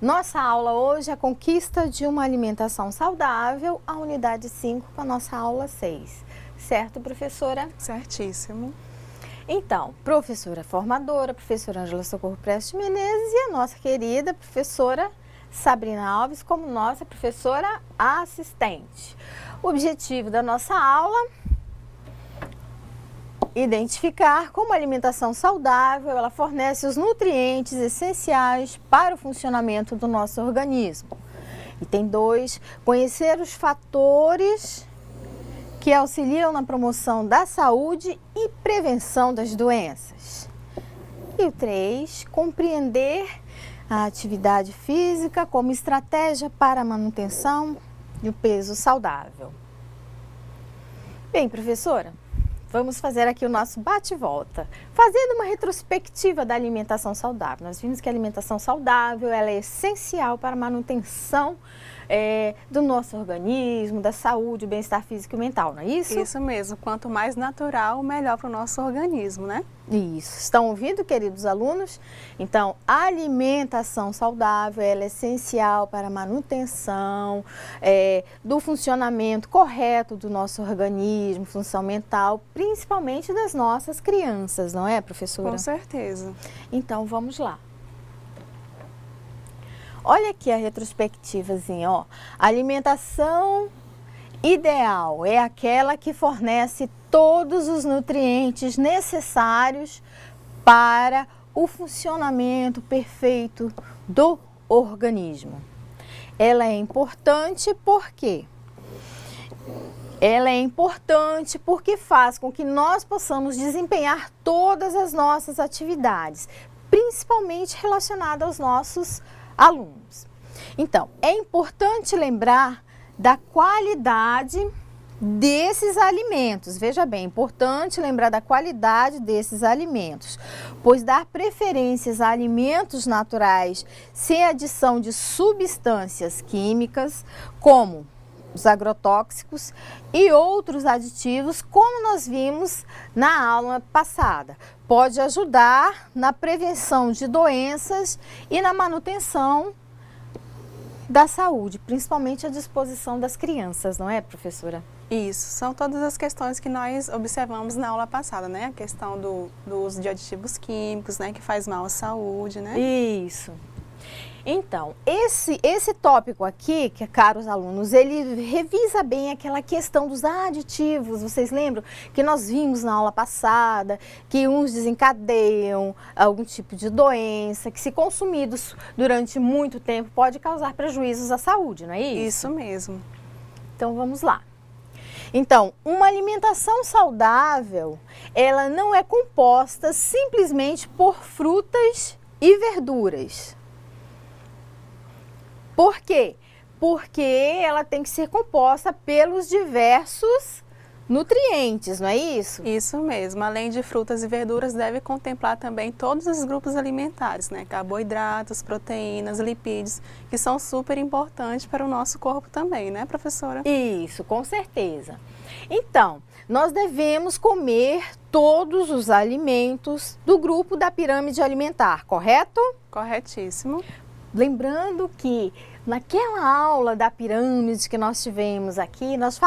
Nossa aula hoje é a conquista de uma alimentação saudável, a unidade 5 com a nossa aula 6. Certo, professora? Certíssimo. Então, professora formadora, professora Ângela Socorro Prestes Menezes e a nossa querida professora Sabrina Alves como nossa professora assistente. O objetivo da nossa aula é identificar como a alimentação saudável ela fornece os nutrientes essenciais para o funcionamento do nosso organismo. Item 2, conhecer os fatores que auxiliam na promoção da saúde e prevenção das doenças. E o 3, compreender a atividade física como estratégia para a manutenção do peso saudável. Bem, professora, vamos fazer aqui o nosso bate-volta, fazendo uma retrospectiva da alimentação saudável. Nós vimos que a alimentação saudável ela é essencial para a manutenção do nosso organismo, da saúde, o bem-estar físico e mental, não é isso? Isso mesmo. Quanto mais natural, melhor para o nosso organismo, né? Isso. Estão ouvindo, queridos alunos? Então, a alimentação saudável ela é essencial para a manutenção do funcionamento correto do nosso organismo, função mental, principalmente das nossas crianças, não é, professora? Com certeza. Então, vamos lá. Olha aqui a retrospectivazinha, ó. A alimentação ideal é aquela que fornece todos os nutrientes necessários para o funcionamento perfeito do organismo. Ela é importante por quê? Ela é importante porque faz com que nós possamos desempenhar todas as nossas atividades, principalmente relacionadas aos nossos alunos. Então, é importante lembrar da qualidade desses alimentos. Veja bem, é importante lembrar da qualidade desses alimentos, pois dar preferências a alimentos naturais sem adição de substâncias químicas, como os agrotóxicos e outros aditivos, como nós vimos na aula passada, pode ajudar na prevenção de doenças e na manutenção da saúde, principalmente à disposição das crianças, não é, professora? Isso, são todas as questões que nós observamos na aula passada, né? A questão do uso de aditivos químicos, né? Que faz mal à saúde, né? Isso. Então, esse tópico aqui, que caros alunos, ele revisa bem aquela questão dos aditivos. Vocês lembram que nós vimos na aula passada que uns desencadeiam algum tipo de doença, que se consumidos durante muito tempo pode causar prejuízos à saúde, não é isso? Isso mesmo. Então, vamos lá. Então, uma alimentação saudável, ela não é composta simplesmente por frutas e verduras. Por quê? Porque ela tem que ser composta pelos diversos nutrientes, não é isso? Isso mesmo. Além de frutas e verduras, deve contemplar também todos os grupos alimentares, né? Carboidratos, proteínas, lipídios, que são super importantes para o nosso corpo também, né, professora? Isso, com certeza. Então, nós devemos comer todos os alimentos do grupo da pirâmide alimentar, correto? Corretíssimo. Lembrando que naquela aula da pirâmide que nós tivemos aqui, nós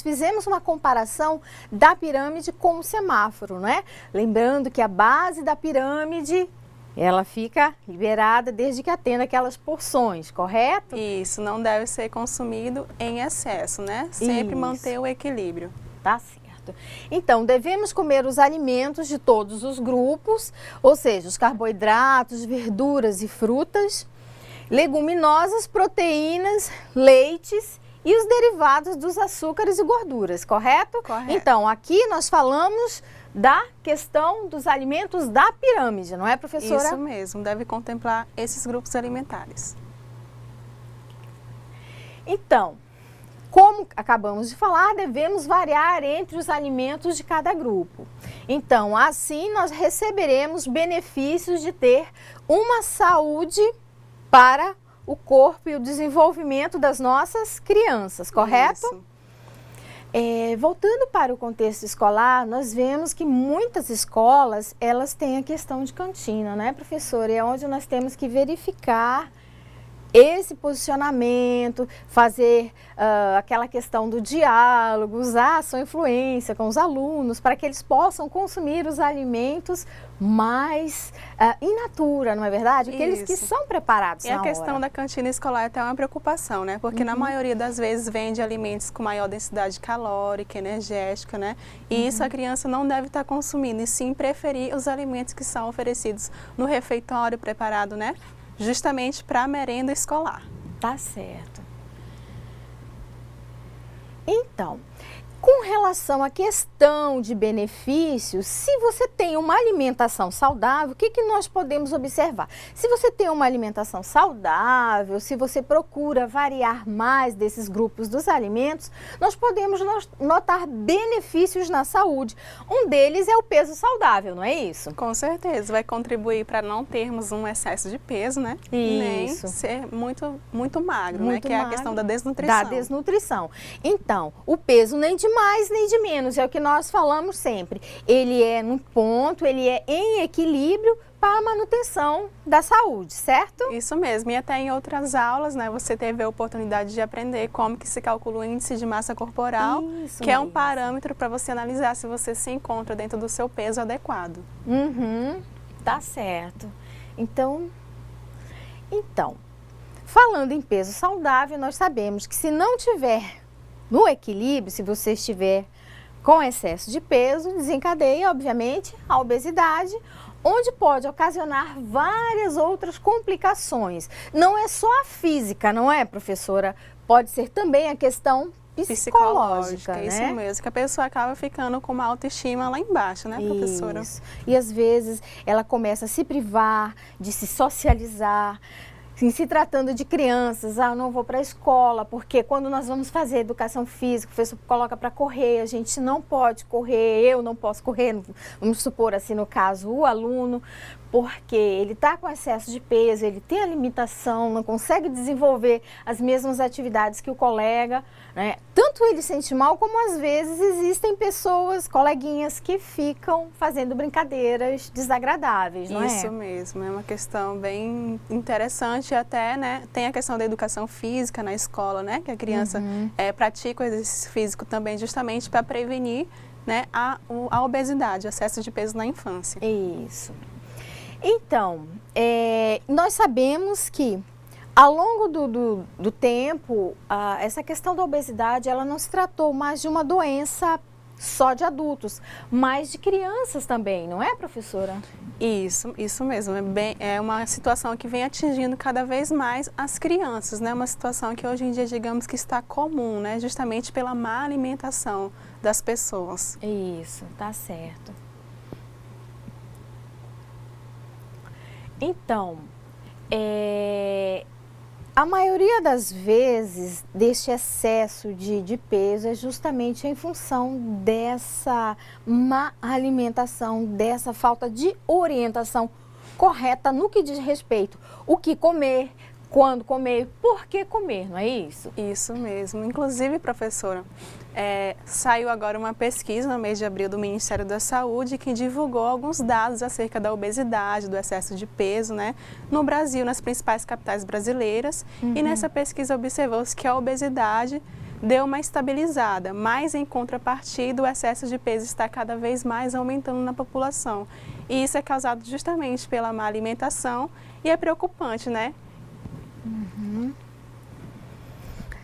fizemos uma comparação da pirâmide com o semáforo, né? Lembrando que a base da pirâmide, ela fica liberada desde que atenda aquelas porções, correto? Isso, não deve ser consumido em excesso, né? Sempre manter o equilíbrio. Tá certo. Então, devemos comer os alimentos de todos os grupos, ou seja, os carboidratos, verduras e frutas, leguminosas, proteínas, leites e os derivados dos açúcares e gorduras, correto? Correto. Então, aqui nós falamos da questão dos alimentos da pirâmide, não é, professora? Isso mesmo, deve contemplar esses grupos alimentares. Então, como acabamos de falar, devemos variar entre os alimentos de cada grupo. Então, assim nós receberemos benefícios de ter uma saúde para o corpo e o desenvolvimento das nossas crianças, correto? Isso. Voltando para o contexto escolar, nós vemos que muitas escolas, elas têm a questão de cantina, né, professora? É onde nós temos que verificar esse posicionamento, fazer aquela questão do diálogo, usar a sua influência com os alunos para que eles possam consumir os alimentos mais in natura, não é verdade? Aqueles que são preparados na hora. E a questão da cantina escolar é até uma preocupação, né? Porque na maioria das vezes vende alimentos com maior densidade calórica, energética, né? E isso a criança não deve estar consumindo, e sim preferir os alimentos que são oferecidos no refeitório preparado, né? Justamente para a merenda escolar. Tá certo. Então, com relação à questão de benefícios, se você tem uma alimentação saudável, o que nós podemos observar? Se você tem uma alimentação saudável, se você procura variar mais desses grupos dos alimentos, nós podemos notar benefícios na saúde. Um deles é o peso saudável, não é isso? Com certeza, vai contribuir para não termos um excesso de peso, né? Isso. Nem ser muito magro, né? Que é a questão da desnutrição. Da desnutrição. Então, o peso nem de mais nem de menos, é o que nós falamos sempre. Ele é num ponto, ele é em equilíbrio para a manutenção da saúde, certo? Isso mesmo, e até em outras aulas, né, você teve a oportunidade de aprender como que se calcula o índice de massa corporal, Isso que é um mesmo. parâmetro para você analisar se você se encontra dentro do seu peso adequado. Tá certo. Então, falando em peso saudável, nós sabemos que se não tiver no equilíbrio, se você estiver com excesso de peso, desencadeia, obviamente, a obesidade, onde pode ocasionar várias outras complicações. Não é só a física, não é, professora? Pode ser também a questão psicológica, né? Isso mesmo, que a pessoa acaba ficando com uma autoestima lá embaixo, né, professora? Isso. E às vezes ela começa a se privar de se socializar. Em se tratando de crianças, eu não vou para a escola, porque quando nós vamos fazer educação física, o professor coloca para correr, a gente não pode correr, eu não posso correr, vamos supor assim, no caso, o aluno, porque ele está com excesso de peso, ele tem a limitação, não consegue desenvolver as mesmas atividades que o colega, né? Tanto ele sente mal, como às vezes existem pessoas, coleguinhas, que ficam fazendo brincadeiras desagradáveis, não é? Isso mesmo, é uma questão bem interessante, até, né, tem a questão da educação física na escola, né, que a criança pratica o exercício físico também justamente para prevenir, né, a obesidade, o excesso de peso na infância. Isso. Então, nós sabemos que ao longo do tempo, essa questão da obesidade, ela não se tratou mais de uma doença só de adultos, mas de crianças também, não é, professora? Isso mesmo, é uma situação que vem atingindo cada vez mais as crianças, né? Uma situação que hoje em dia, digamos que está comum, né? Justamente pela má alimentação das pessoas. Isso, tá certo. Então, a maioria das vezes deste excesso de peso é justamente em função dessa má alimentação, dessa falta de orientação correta no que diz respeito o que comer, quando comer, por que comer, não é isso? Isso mesmo. Inclusive, professora, saiu agora uma pesquisa no mês de abril do Ministério da Saúde que divulgou alguns dados acerca da obesidade, do excesso de peso, né, no Brasil, nas principais capitais brasileiras. E nessa pesquisa observou-se que a obesidade deu uma estabilizada, mas em contrapartida o excesso de peso está cada vez mais aumentando na população. E isso é causado justamente pela má alimentação e é preocupante, né?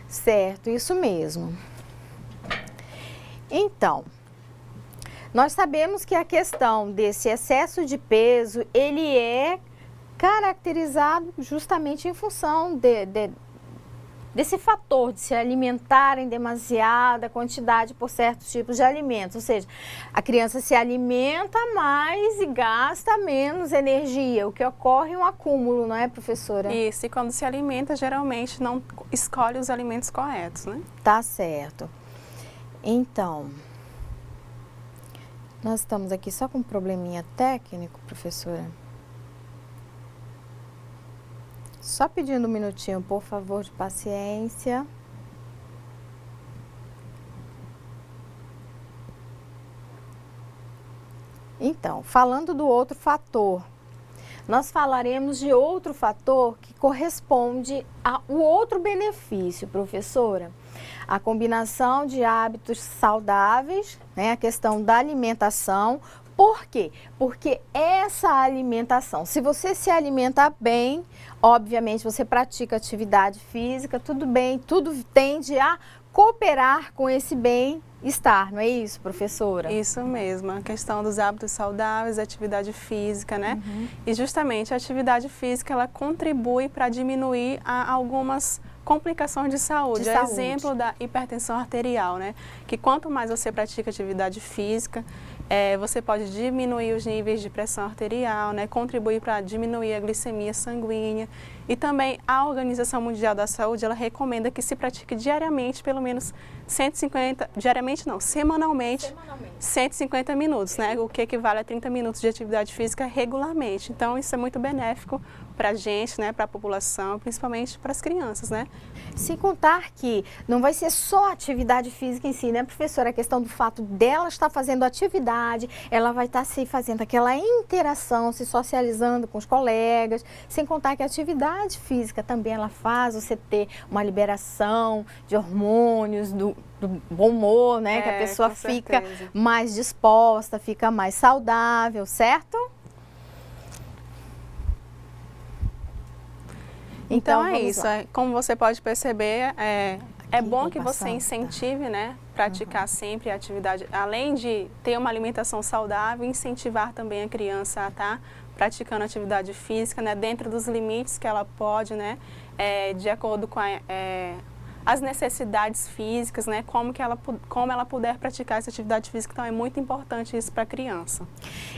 Certo, isso mesmo. Então, nós sabemos que a questão desse excesso de peso, ele é caracterizado justamente em função desse fator de se alimentar em demasiada quantidade por certos tipos de alimentos. Ou seja, a criança se alimenta mais e gasta menos energia, o que ocorre um acúmulo, não é, professora? Isso, e quando se alimenta, geralmente não escolhe os alimentos corretos, né? Tá certo. Então, nós estamos aqui só com um probleminha técnico, professora. Só pedindo um minutinho, por favor, de paciência. Então, falando do outro fator, nós falaremos de outro fator que corresponde ao outro benefício, professora. A combinação de hábitos saudáveis, né, a questão da alimentação. Por quê? Porque essa alimentação, se você se alimenta bem, obviamente você pratica atividade física, tudo bem, tudo tende a cooperar com esse bem-estar, não é isso, professora? Isso mesmo, a questão dos hábitos saudáveis, atividade física, né? E justamente a atividade física, ela contribui para diminuir algumas complicações de saúde. É exemplo da hipertensão arterial, né? Que quanto mais você pratica atividade física, você pode diminuir os níveis de pressão arterial, né? Contribuir para diminuir a glicemia sanguínea. E também a Organização Mundial da Saúde, ela recomenda que se pratique diariamente pelo menos 150, diariamente não, semanalmente. 150 minutos, né? O que equivale a 30 minutos de atividade física regularmente. Então, isso é muito benéfico para a gente, né? Para a população, principalmente para as crianças, né? Sem contar que não vai ser só atividade física em si, né, professora? A questão do fato dela estar fazendo atividade, ela vai estar se fazendo aquela interação, se socializando com os colegas, sem contar que a atividade física também ela faz você ter uma liberação de hormônios, do bom humor, né? Que a pessoa fica mais disposta, fica mais saudável, certo? Então é isso, como você pode perceber, é bom que você incentive, né, praticar sempre a atividade, além de ter uma alimentação saudável, incentivar também a criança a estar praticando atividade física, né, dentro dos limites que ela pode, né, de acordo com as necessidades físicas, né, como ela puder praticar essa atividade física. Então é muito importante isso para a criança.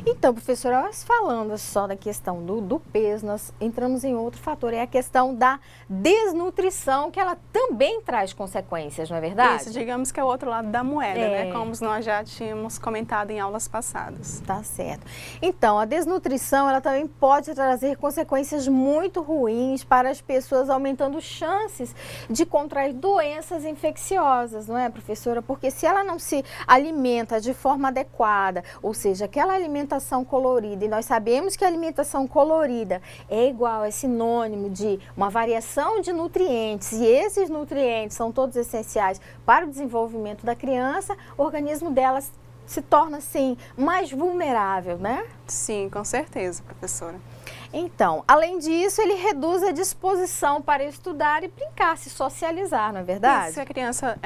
Então, professora, nós falando só da questão do peso, nós entramos em outro fator, é a questão da desnutrição, que ela também traz consequências, não é verdade? Isso, digamos que é o outro lado da moeda, né, como nós já tínhamos comentado em aulas passadas. Tá certo. Então, a desnutrição, ela também pode trazer consequências muito ruins para as pessoas, aumentando chances de contrair doenças infecciosas, não é, professora? Porque se ela não se alimenta de forma adequada, ou seja, aquela alimentação colorida, e nós sabemos que a alimentação colorida é igual, é sinônimo de uma variação de nutrientes, e esses nutrientes são todos essenciais para o desenvolvimento da criança, o organismo dela se torna, assim, mais vulnerável, né? Sim, com certeza, professora. Então, além disso, ele reduz a disposição para estudar e brincar, se socializar, não é verdade? E se a criança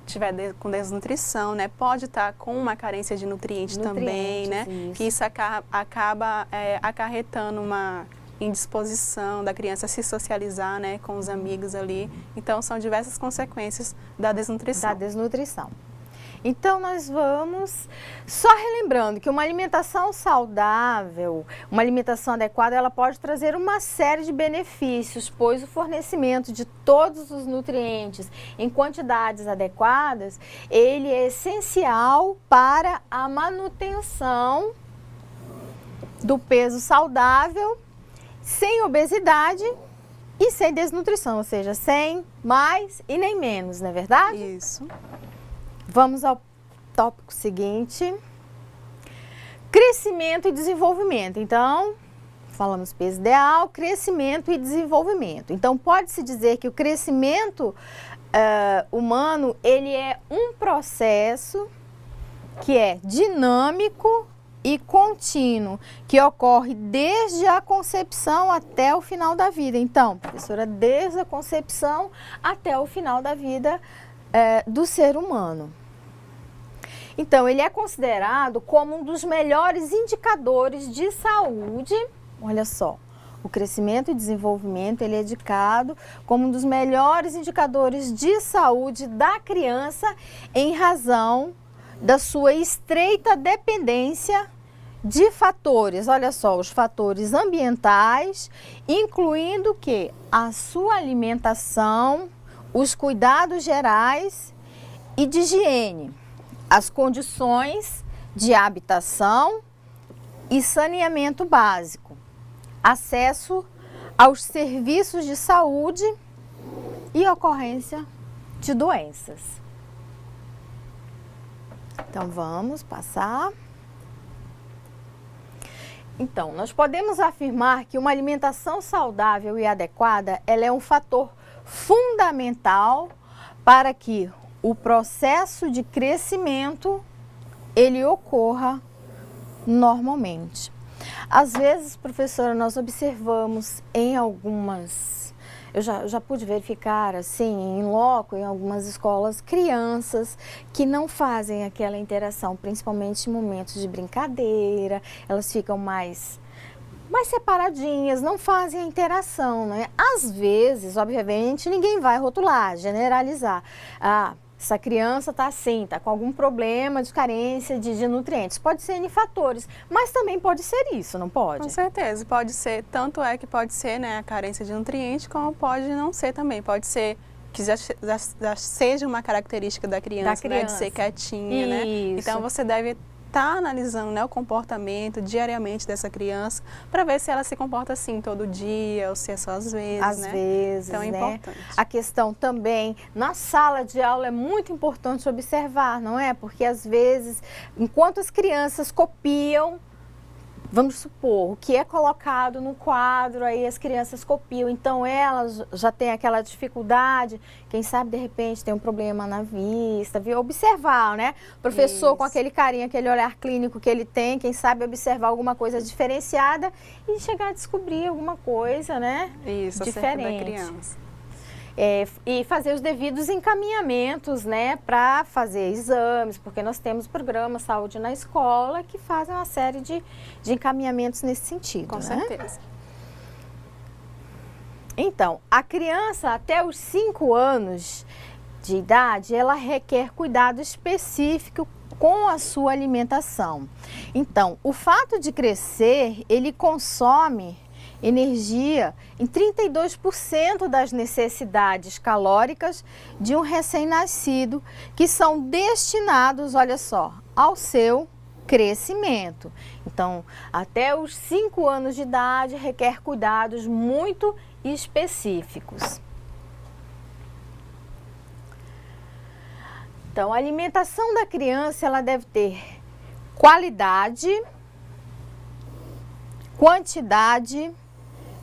tiver com desnutrição, né, pode estar com uma carência de nutrientes também, né? Isso. Que isso acaba acarretando uma indisposição da criança se socializar, né, com os amigos ali. Então, são diversas consequências da desnutrição. Da desnutrição. Então, nós vamos só relembrando que uma alimentação saudável, uma alimentação adequada, ela pode trazer uma série de benefícios, pois o fornecimento de todos os nutrientes em quantidades adequadas, ele é essencial para a manutenção do peso saudável, sem obesidade e sem desnutrição, ou seja, sem mais e nem menos, não é verdade? Isso. Vamos ao tópico seguinte, crescimento e desenvolvimento. Então, falamos peso ideal, crescimento e desenvolvimento. Então, pode-se dizer que o crescimento humano, ele é um processo que é dinâmico e contínuo, que ocorre desde a concepção até o final da vida. Então, professora, desde a concepção até o final da vida do ser humano. Então, ele é considerado como um dos melhores indicadores de saúde. Olha só, o crescimento e desenvolvimento, ele é indicado como um dos melhores indicadores de saúde da criança em razão da sua estreita dependência de fatores, olha só, os fatores ambientais, incluindo o quê? A sua alimentação, os cuidados gerais e de higiene, as condições de habitação e saneamento básico, acesso aos serviços de saúde e ocorrência de doenças. Então, vamos passar. Então, nós podemos afirmar que uma alimentação saudável e adequada, ela é um fator fundamental para que o processo de crescimento ele ocorra normalmente. Às vezes, professora, nós observamos em algumas, eu já pude verificar assim, em loco, em algumas escolas, crianças que não fazem aquela interação, principalmente em momentos de brincadeira, elas ficam mais separadinhas, não fazem a interação, né? Às vezes, obviamente, ninguém vai rotular, generalizar. Essa criança está assim, está com algum problema de carência de nutrientes. Pode ser N fatores, mas também pode ser isso, não pode? Com certeza, pode ser, tanto é que pode ser, né, a carência de nutrientes, como pode não ser também. Pode ser que já seja uma característica da criança, né, de ser quietinha, né? Então você deve estar analisando, né, o comportamento diariamente dessa criança para ver se ela se comporta assim todo dia ou se é só às vezes, às né? vezes, então é né? importante. A questão também, na sala de aula é muito importante observar, não é? Porque às vezes, enquanto as crianças copiam, vamos supor, o que é colocado no quadro, aí as crianças copiam, então elas já têm aquela dificuldade, quem sabe de repente tem um problema na vista, observar, né? O professor Isso. com aquele carinho, aquele olhar clínico que ele tem, quem sabe observar alguma coisa diferenciada e chegar a descobrir alguma coisa, né? Isso, diferente. Da criança. E fazer os devidos encaminhamentos, né, para fazer exames, porque nós temos programa Saúde na Escola que fazem uma série de encaminhamentos nesse sentido. Com certeza. Então, a criança até os 5 anos de idade, ela requer cuidado específico com a sua alimentação. Então, o fato de crescer, ele consome energia em 32% das necessidades calóricas de um recém-nascido, que são destinados, olha só, ao seu crescimento. Então, até os 5 anos de idade requer cuidados muito específicos. Então, a alimentação da criança, ela deve ter qualidade, quantidade,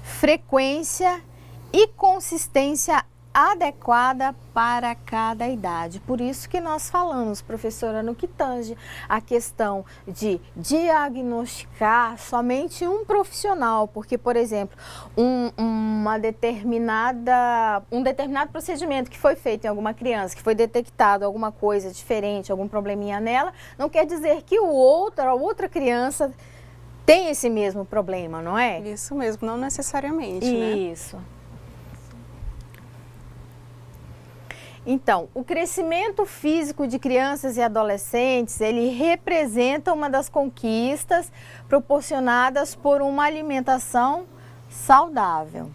frequência e consistência adequada para cada idade. Por isso que nós falamos, professora, no que tange a questão de diagnosticar somente um profissional, porque, por exemplo, um determinado procedimento que foi feito em alguma criança, que foi detectado alguma coisa diferente, algum probleminha nela, não quer dizer que a outra criança tem esse mesmo problema, não é? Isso mesmo, não necessariamente, né? Isso. Então, o crescimento físico de crianças e adolescentes, ele representa uma das conquistas proporcionadas por uma alimentação saudável.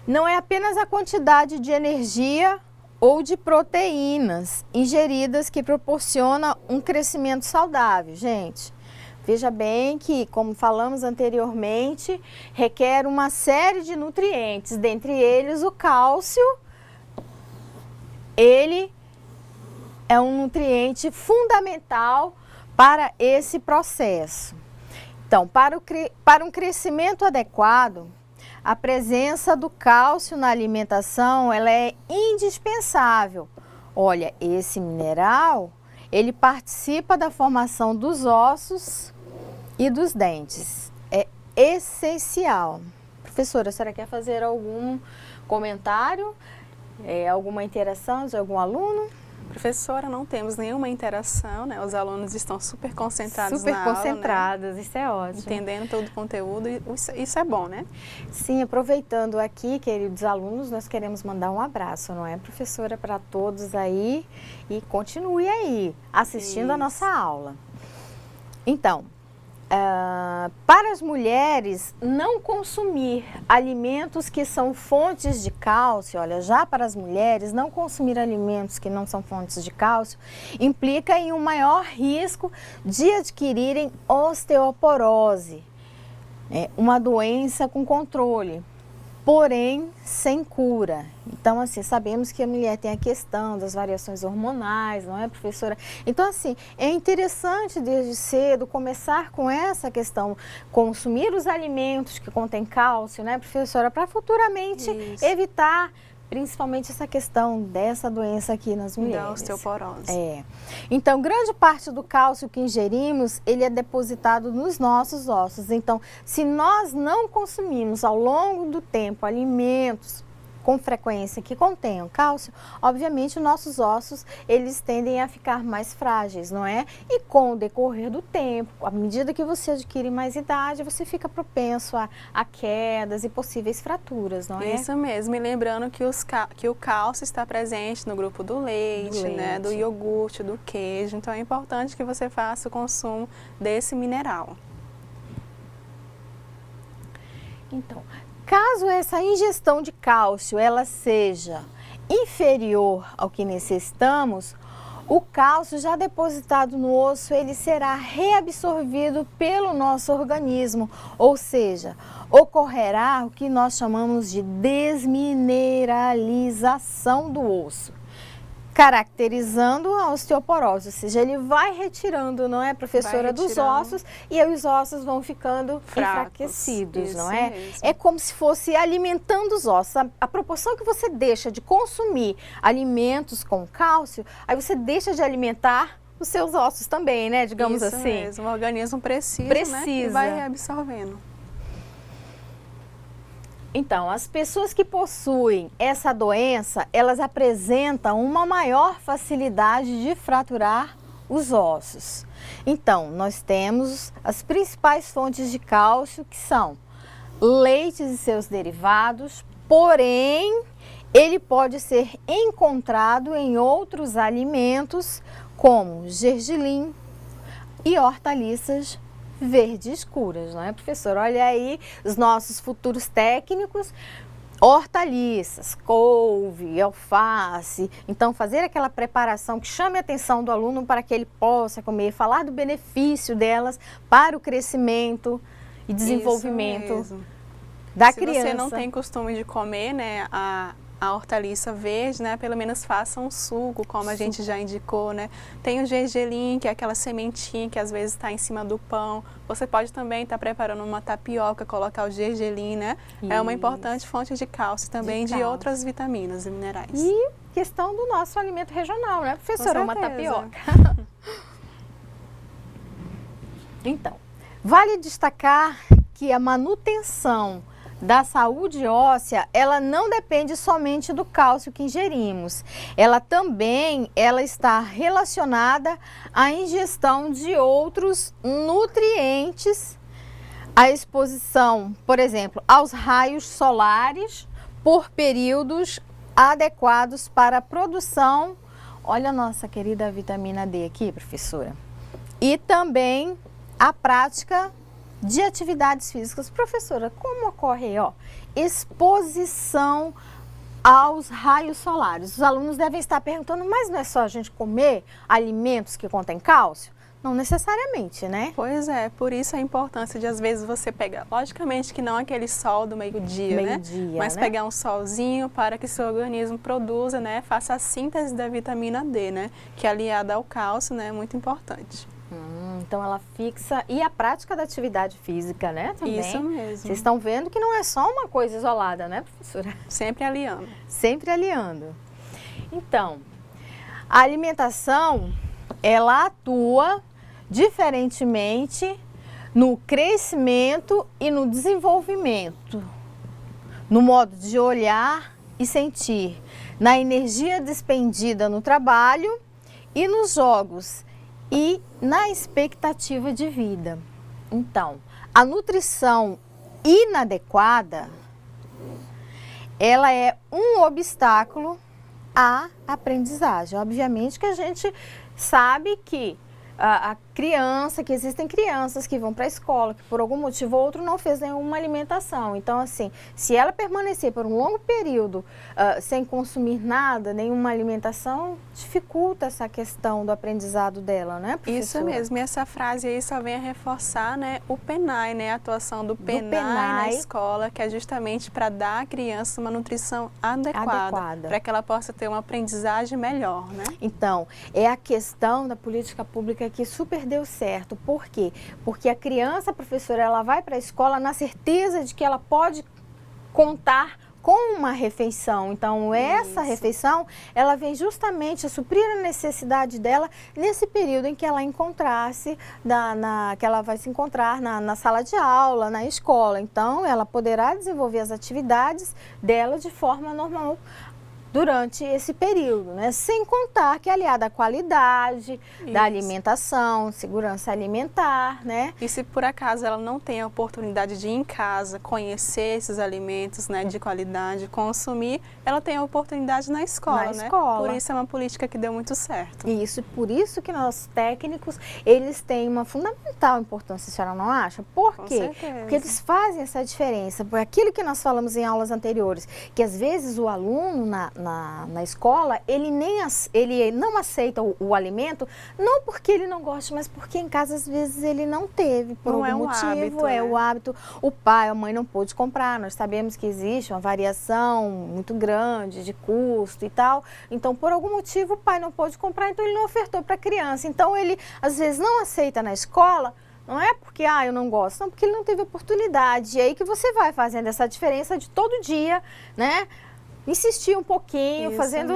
Não é apenas a quantidade de energia ou de proteínas ingeridas que proporciona um crescimento saudável, gente. Veja bem que, como falamos anteriormente, requer uma série de nutrientes, dentre eles o cálcio. Ele é um nutriente fundamental para esse processo. Então, para um crescimento adequado, a presença do cálcio na alimentação ela é indispensável. Olha, esse mineral, ele participa da formação dos ossos e dos dentes. É essencial. Professora, a senhora quer fazer algum comentário? Alguma interação de algum aluno? Professora, não temos nenhuma interação, né? Os alunos estão super concentrados na aula, concentrados, né? Isso é ótimo. Entendendo todo o conteúdo, isso é bom, né? Sim, aproveitando aqui, queridos alunos, nós queremos mandar um abraço, não é, professora, para todos aí e continue aí assistindo a nossa aula. Então, para as mulheres, não consumir alimentos que são fontes de cálcio, olha, já para as mulheres, não consumir alimentos que não são fontes de cálcio, implica em um maior risco de adquirirem osteoporose, uma doença com controle. porém sem cura. Então, assim, sabemos que a mulher tem a questão das variações hormonais, não é, professora? Então, assim, é interessante desde cedo começar com essa questão, consumir os alimentos que contêm cálcio, né, professora, para futuramente evitar principalmente essa questão dessa doença aqui nas mulheres. Da osteoporose. É. Então, grande parte do cálcio que ingerimos, ele é depositado nos nossos ossos. Então, se nós não consumimos ao longo do tempo alimentos com frequência que contenham cálcio, obviamente os nossos ossos, eles tendem a ficar mais frágeis, não é? E com o decorrer do tempo, à medida que você adquire mais idade, você fica propenso a quedas e possíveis fraturas, não é? Isso mesmo, e lembrando que o cálcio está presente no grupo do leite, né, do iogurte, do queijo, então é importante que você faça o consumo desse mineral. Então, caso essa ingestão de cálcio ela seja inferior ao que necessitamos, o cálcio já depositado no osso, ele será reabsorvido pelo nosso organismo, ou seja, ocorrerá o que nós chamamos de desmineralização do osso, caracterizando a osteoporose, ou seja, ele vai retirando, não é, professora, dos ossos, e aí os ossos vão ficando enfraquecidos, não é? Mesmo. É como se fosse alimentando os ossos. A proporção que você deixa de consumir alimentos com cálcio, aí você deixa de alimentar os seus ossos também, né, digamos Isso assim. Mesmo. O organismo precisa. Né, e vai absorvendo. Então, as pessoas que possuem essa doença, elas apresentam uma maior facilidade de fraturar os ossos. Então, nós temos as principais fontes de cálcio, que são leites e seus derivados, porém, ele pode ser encontrado em outros alimentos, como gergelim e hortaliças verdes escuras, não é, professora? Olha aí os nossos futuros técnicos, hortaliças, couve, alface. Então, fazer aquela preparação que chame a atenção do aluno para que ele possa comer, falar do benefício delas para o crescimento e desenvolvimento da criança. Se você não tem costume de comer, né, a hortaliça verde, né, pelo menos faça um suco, como a gente já indicou, né. Tem o gergelim, que é aquela sementinha que às vezes está em cima do pão. Você pode também estar preparando uma tapioca, colocar o gergelim, né. Isso. É uma importante fonte de cálcio também, de outras vitaminas e minerais. E questão do nosso alimento regional, né, professora? Uma tapioca. Então, vale destacar que a manutenção da saúde óssea, ela não depende somente do cálcio que ingerimos. Ela também está relacionada à ingestão de outros nutrientes, à exposição, por exemplo, aos raios solares por períodos adequados para a produção. Olha a nossa querida vitamina D aqui, professora. E também a prática de atividades físicas. Professora, como ocorre, exposição aos raios solares? Os alunos devem estar perguntando, mas não é só a gente comer alimentos que contêm cálcio? Não necessariamente, né? Pois é, por isso a importância de às vezes você pegar, logicamente que não aquele sol do meio-dia, né? Mas né? Pegar um solzinho para que seu organismo produza, né? Faça a síntese da vitamina D, né? Que aliada ao cálcio, né? É muito importante. Então ela fixa, e a prática da atividade física, né, também. Isso mesmo. Vocês estão vendo que não é só uma coisa isolada, né, professora? Sempre aliando. Sempre aliando. Então, a alimentação, ela atua diferentemente no crescimento e no desenvolvimento, no modo de olhar e sentir, na energia despendida no trabalho e nos jogos e na expectativa de vida. Então, a nutrição inadequada, ela é um obstáculo à aprendizagem. Obviamente que a gente sabe que a criança, que existem crianças que vão para a escola, que por algum motivo ou outro não fez nenhuma alimentação. Então, assim, se ela permanecer por um longo período sem consumir nada, nenhuma alimentação, dificulta essa questão do aprendizado dela, né, professora? Isso mesmo, e essa frase aí só vem a reforçar, né, o PENAI, né, a atuação do PENAI na escola, que é justamente para dar à criança uma nutrição adequada. Para que ela possa ter uma aprendizagem melhor, né? Então, é a questão da política pública que super deu certo. Por quê? Porque a criança, professora, ela vai para a escola na certeza de que ela pode contar com uma refeição. Então, essa refeição, ela vem justamente a suprir a necessidade dela nesse período em que ela encontrasse, que ela vai se encontrar na sala de aula, na escola. Então, ela poderá desenvolver as atividades dela de forma normal durante esse período, né? Sem contar que é aliada à qualidade da alimentação, segurança alimentar, né? E se por acaso ela não tem a oportunidade de ir em casa, conhecer esses alimentos, né, de qualidade, consumir, ela tem a oportunidade na escola, né? Por isso é uma política que deu muito certo. Isso, por isso que nós técnicos, eles têm uma fundamental importância, a senhora não acha? Por quê? Porque eles fazem essa diferença, por aquilo que nós falamos em aulas anteriores, que às vezes o aluno na escola, ele não aceita o alimento, não porque ele não gosta, mas porque em casa às vezes ele não teve, por algum motivo, o hábito, o pai, a mãe não pôde comprar, nós sabemos que existe uma variação muito grande de custo e tal, então por algum motivo o pai não pôde comprar, então ele não ofertou para a criança, então ele às vezes não aceita na escola. Não é porque, eu não gosto, não, porque ele não teve oportunidade. E aí que você vai fazendo essa diferença de todo dia, né? Insistir um pouquinho, fazendo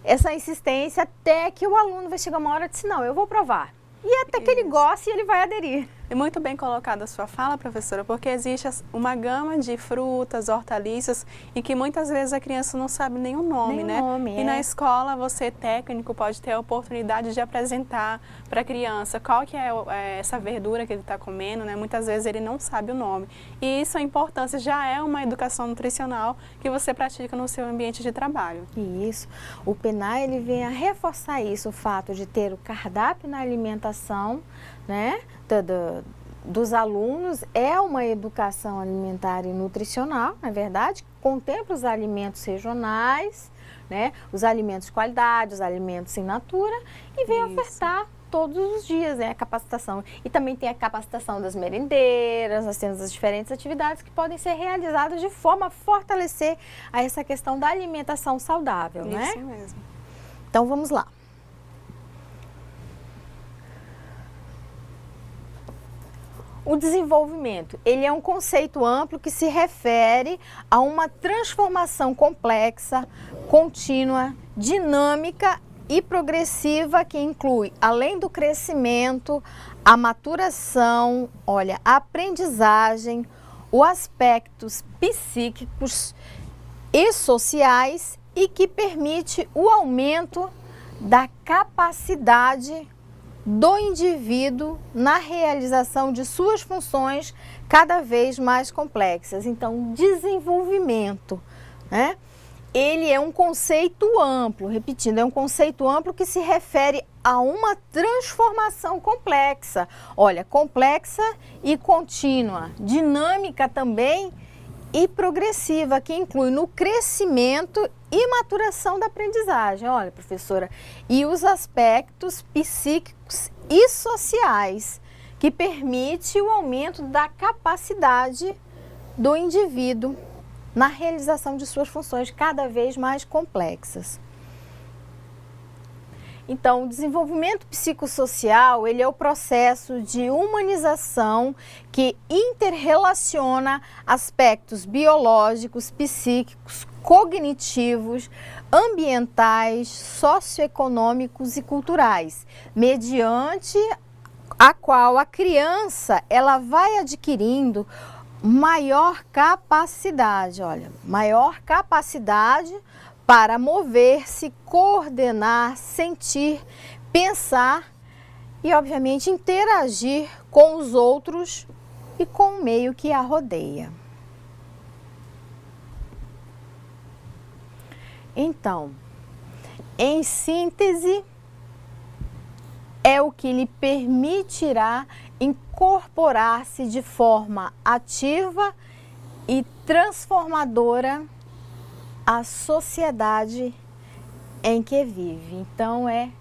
essa insistência até que o aluno vai chegar uma hora e dizer, não, eu vou provar. E até que ele goste e ele vai aderir. É muito bem colocada a sua fala, professora, porque existe uma gama de frutas, hortaliças, em que muitas vezes a criança não sabe nem o nome, né? E na escola, você, técnico, pode ter a oportunidade de apresentar para a criança qual que é essa verdura que ele está comendo, né? Muitas vezes ele não sabe o nome. E isso, a importância, já é uma educação nutricional que você pratica no seu ambiente de trabalho. Isso. O PENAI, ele vem a reforçar isso, o fato de ter o cardápio na alimentação, né? Dos alunos, é uma educação alimentar e nutricional, na verdade, contempla os alimentos regionais, né, os alimentos de qualidade, os alimentos in natura, e vem ofertar todos os dias, né, a capacitação. E também tem a capacitação das merendeiras, nós temos as diferentes atividades que podem ser realizadas de forma a fortalecer essa questão da alimentação saudável, né? Isso mesmo. Então, vamos lá. O desenvolvimento, ele é um conceito amplo que se refere a uma transformação complexa, contínua, dinâmica e progressiva que inclui, além do crescimento, a maturação, a aprendizagem, os aspectos psíquicos e sociais e que permite o aumento da capacidade do indivíduo na realização de suas funções cada vez mais complexas. Então, desenvolvimento, né? Ele é um conceito amplo, repetindo, é um conceito amplo que se refere a uma transformação complexa. Olha, complexa e contínua, dinâmica também e progressiva, que inclui no crescimento e maturação da aprendizagem. Olha, professora, e os aspectos psíquicos e sociais, que permite o aumento da capacidade do indivíduo na realização de suas funções cada vez mais complexas. Então, o desenvolvimento psicossocial, ele é o processo de humanização que interrelaciona aspectos biológicos, psíquicos, cognitivos, ambientais, socioeconômicos e culturais, mediante a qual a criança ela vai adquirindo maior capacidade, maior capacidade para mover-se, coordenar, sentir, pensar e, obviamente, interagir com os outros e com o meio que a rodeia. Então, em síntese, é é o que lhe permitirá incorporar-se de forma ativa e transformadora à sociedade em que vive. Então, é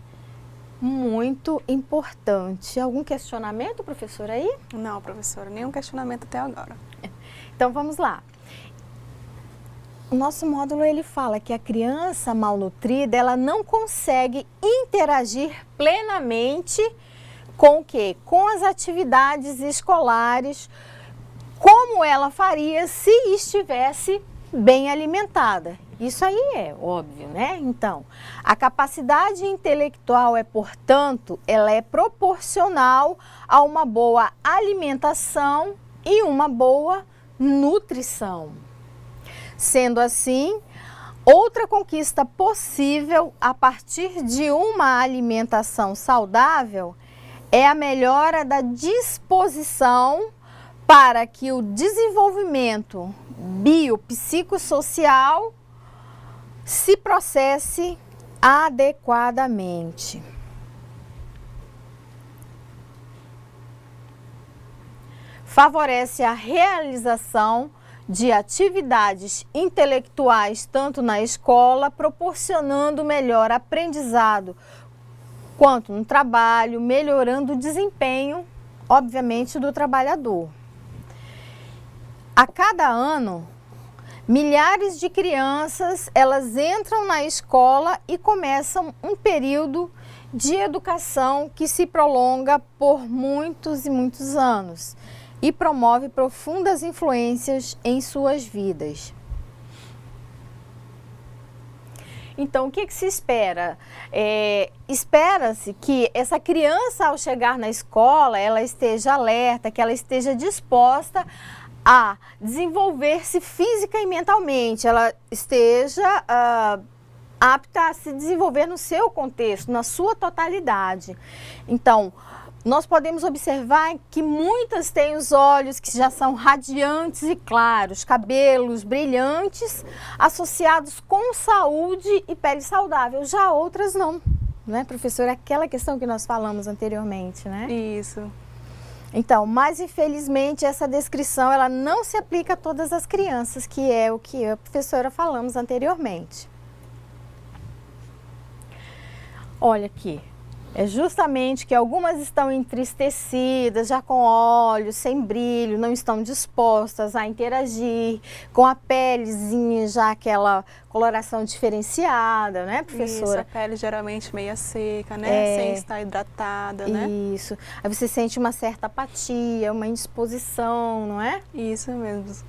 muito importante. Algum questionamento, professora, aí? Não, professora, nenhum questionamento até agora. Então, vamos lá. O nosso módulo, ele fala que a criança malnutrida, ela não consegue interagir plenamente com o quê? Com as atividades escolares, como ela faria se estivesse bem alimentada. Isso aí é óbvio, né? Então, a capacidade intelectual portanto, ela é proporcional a uma boa alimentação e uma boa nutrição. Sendo assim, outra conquista possível a partir de uma alimentação saudável é a melhora da disposição para que o desenvolvimento biopsicossocial se processe adequadamente. Favorece a realização de atividades intelectuais tanto na escola, proporcionando melhor aprendizado, quanto no trabalho, melhorando o desempenho, obviamente, do trabalhador. A cada ano, milhares de crianças, elas entram na escola e começam um período de educação que se prolonga por muitos e muitos anos e promove profundas influências em suas vidas. Então, o que se espera? Espera-se que essa criança, ao chegar na escola, ela esteja alerta, que ela esteja disposta a desenvolver-se física e mentalmente, ela esteja apta a se desenvolver no seu contexto, na sua totalidade. Então, nós podemos observar que muitas têm os olhos que já são radiantes e claros, cabelos brilhantes, associados com saúde e pele saudável. Já outras não, né, professora? Aquela questão que nós falamos anteriormente, né? Isso. Então, mas infelizmente essa descrição ela não se aplica a todas as crianças, que é o que eu e a professora falamos anteriormente. Olha aqui. É justamente que algumas estão entristecidas, já com olhos sem brilho, não estão dispostas a interagir, com a pelezinha já aquela coloração diferenciada, né, professora? Isso, a pele geralmente meia seca, né, sem estar hidratada, né? Isso, aí você sente uma certa apatia, uma indisposição, não é? Isso mesmo.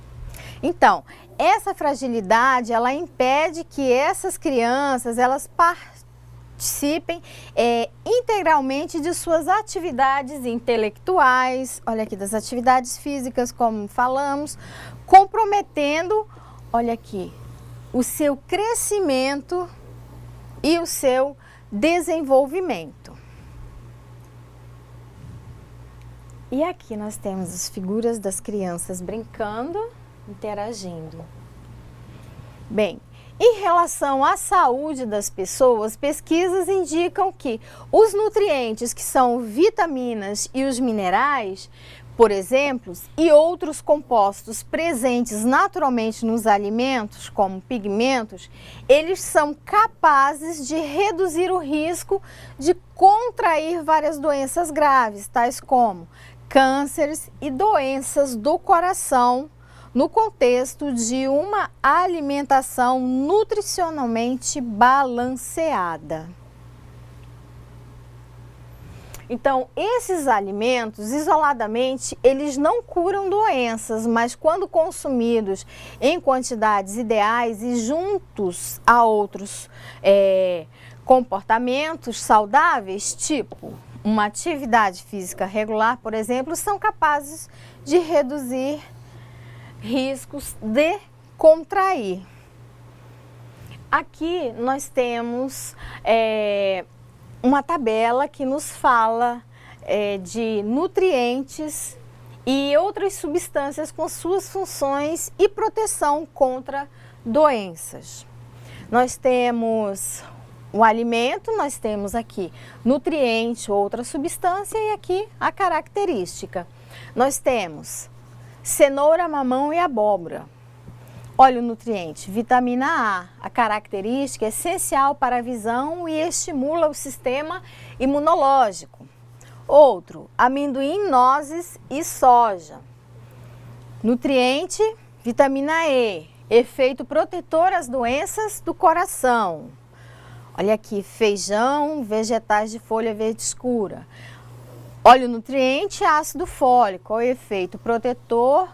Então, essa fragilidade, ela impede que essas crianças, elas participem integralmente de suas atividades intelectuais, olha aqui, das atividades físicas, como falamos, comprometendo, olha aqui, o seu crescimento e o seu desenvolvimento. E aqui nós temos as figuras das crianças brincando, interagindo. Bem, em relação à saúde das pessoas, pesquisas indicam que os nutrientes, que são vitaminas e os minerais, por exemplo, e outros compostos presentes naturalmente nos alimentos, como pigmentos, eles são capazes de reduzir o risco de contrair várias doenças graves, tais como cânceres e doenças do coração, no contexto de uma alimentação nutricionalmente balanceada. Então, esses alimentos, isoladamente, eles não curam doenças, mas quando consumidos em quantidades ideais e juntos a outros comportamentos saudáveis, tipo uma atividade física regular, por exemplo, são capazes de reduzir riscos de contrair. Aqui nós temos uma tabela que nos fala de nutrientes e outras substâncias com suas funções e proteção contra doenças. Nós temos o alimento, nós temos aqui nutriente, outra substância e aqui a característica. Nós temos cenoura, mamão e abóbora. Olha o nutriente, vitamina A, a característica é essencial para a visão e estimula o sistema imunológico. Outro, amendoim, nozes e soja. Nutriente, vitamina E, efeito protetor às doenças do coração. Olha aqui, feijão, vegetais de folha verde escura. Olha o nutriente, ácido fólico, o efeito protetor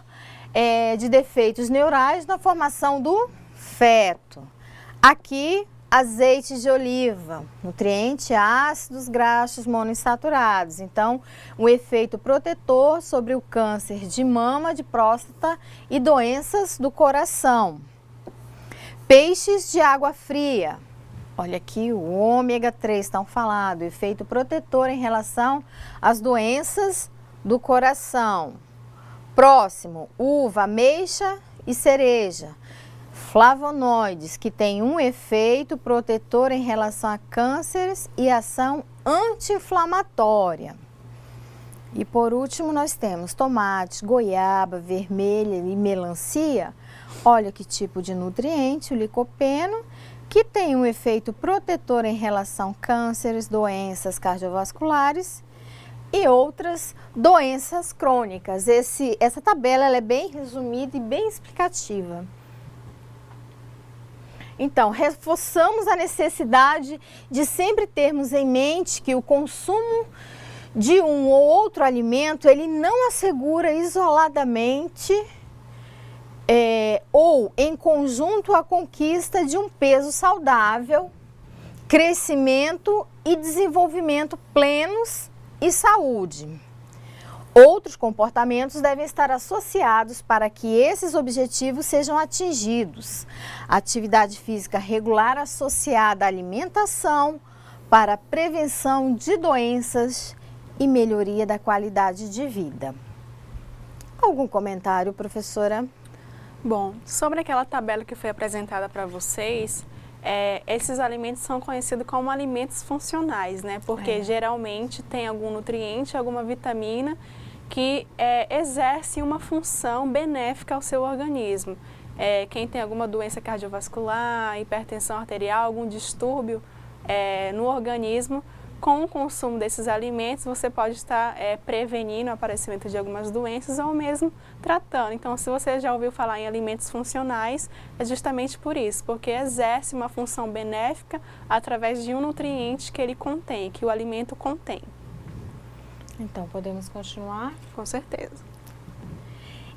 de defeitos neurais na formação do feto. Aqui, azeite de oliva, nutriente, ácidos graxos monoinsaturados. Então, um efeito protetor sobre o câncer de mama, de próstata e doenças do coração. Peixes de água fria. Olha aqui o ômega 3, estão falando, efeito protetor em relação às doenças do coração. Próximo, uva, ameixa e cereja. Flavonoides, que tem um efeito protetor em relação a cânceres e ação anti-inflamatória. E por último nós temos tomates, goiaba, vermelha e melancia. Olha que tipo de nutriente, o licopeno, que tem um efeito protetor em relação a cânceres, doenças cardiovasculares e outras doenças crônicas. Essa tabela ela é bem resumida e bem explicativa. Então, reforçamos a necessidade de sempre termos em mente que o consumo de um ou outro alimento, ele não assegura isoladamente ou em conjunto a conquista de um peso saudável, crescimento e desenvolvimento plenos e saúde. Outros comportamentos devem estar associados para que esses objetivos sejam atingidos. Atividade física regular associada à alimentação para a prevenção de doenças e melhoria da qualidade de vida. Algum comentário, professora? Bom, sobre aquela tabela que foi apresentada para vocês, esses alimentos são conhecidos como alimentos funcionais, né? Porque geralmente tem algum nutriente, alguma vitamina que exerce uma função benéfica ao seu organismo. Quem tem alguma doença cardiovascular, hipertensão arterial, algum distúrbio no organismo, com o consumo desses alimentos você pode estar prevenindo o aparecimento de algumas doenças ou mesmo tratando. Então, se você já ouviu falar em alimentos funcionais, é justamente por isso, porque exerce uma função benéfica através de um nutriente que ele contém, que o alimento contém. Então, podemos continuar? Com certeza.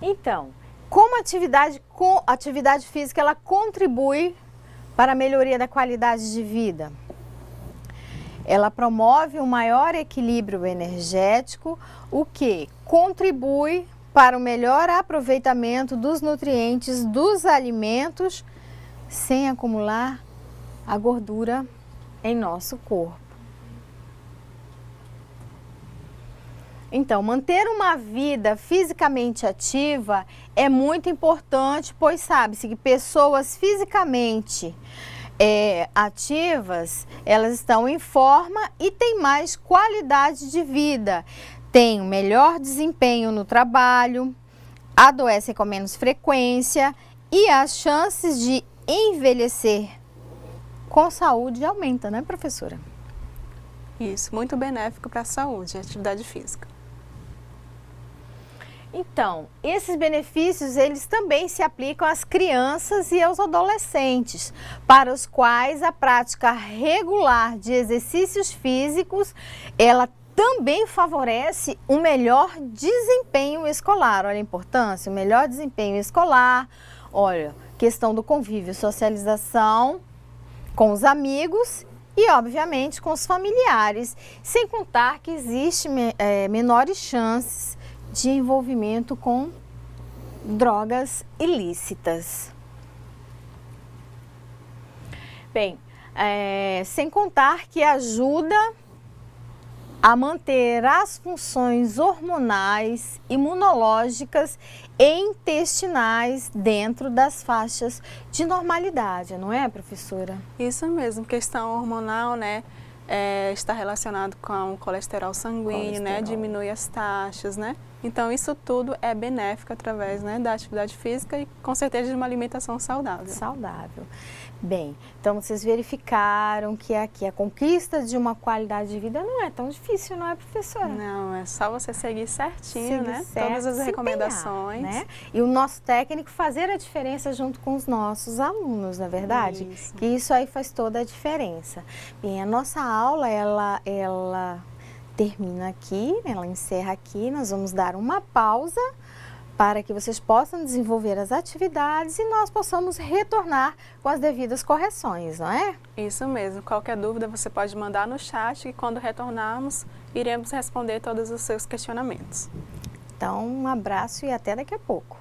Então, como a atividade física ela contribui para a melhoria da qualidade de vida? Ela promove um maior equilíbrio energético, o que contribui para o melhor aproveitamento dos nutrientes dos alimentos sem acumular a gordura em nosso corpo. Então, manter uma vida fisicamente ativa é muito importante, pois sabe-se que pessoas fisicamente ativas, elas estão em forma e têm mais qualidade de vida, têm um melhor desempenho no trabalho, adoecem com menos frequência e as chances de envelhecer com saúde aumentam, né, professora? Isso, muito benéfico para a saúde, a atividade física. Então, esses benefícios, eles também se aplicam às crianças e aos adolescentes, para os quais a prática regular de exercícios físicos, ela também favorece um melhor desempenho escolar. Olha a importância, o melhor desempenho escolar, olha, questão do convívio, socialização com os amigos e, obviamente, com os familiares, sem contar que existe menores chances de envolvimento com drogas ilícitas. Bem, sem contar que ajuda a manter as funções hormonais, imunológicas e intestinais dentro das faixas de normalidade, não é, professora? Isso mesmo, questão hormonal, né? Está relacionado com o colesterol sanguíneo, né? Diminui as taxas, né? Então, isso tudo é benéfico através, né, da atividade física e, com certeza, de uma alimentação saudável. Saudável. Bem, então vocês verificaram que aqui a conquista de uma qualidade de vida não é tão difícil, não é, professora? Não, é só você seguir certinho, Seguir né? certo, Todas as se recomendações. empenhar, né? E o nosso técnico fazer a diferença junto com os nossos alunos, não é verdade? Isso. Que isso aí faz toda a diferença. Bem, a nossa aula, ela termina aqui, ela encerra aqui, nós vamos dar uma pausa para que vocês possam desenvolver as atividades e nós possamos retornar com as devidas correções, não é? Isso mesmo. Qualquer dúvida você pode mandar no chat e quando retornarmos, iremos responder todos os seus questionamentos. Então, um abraço e até daqui a pouco.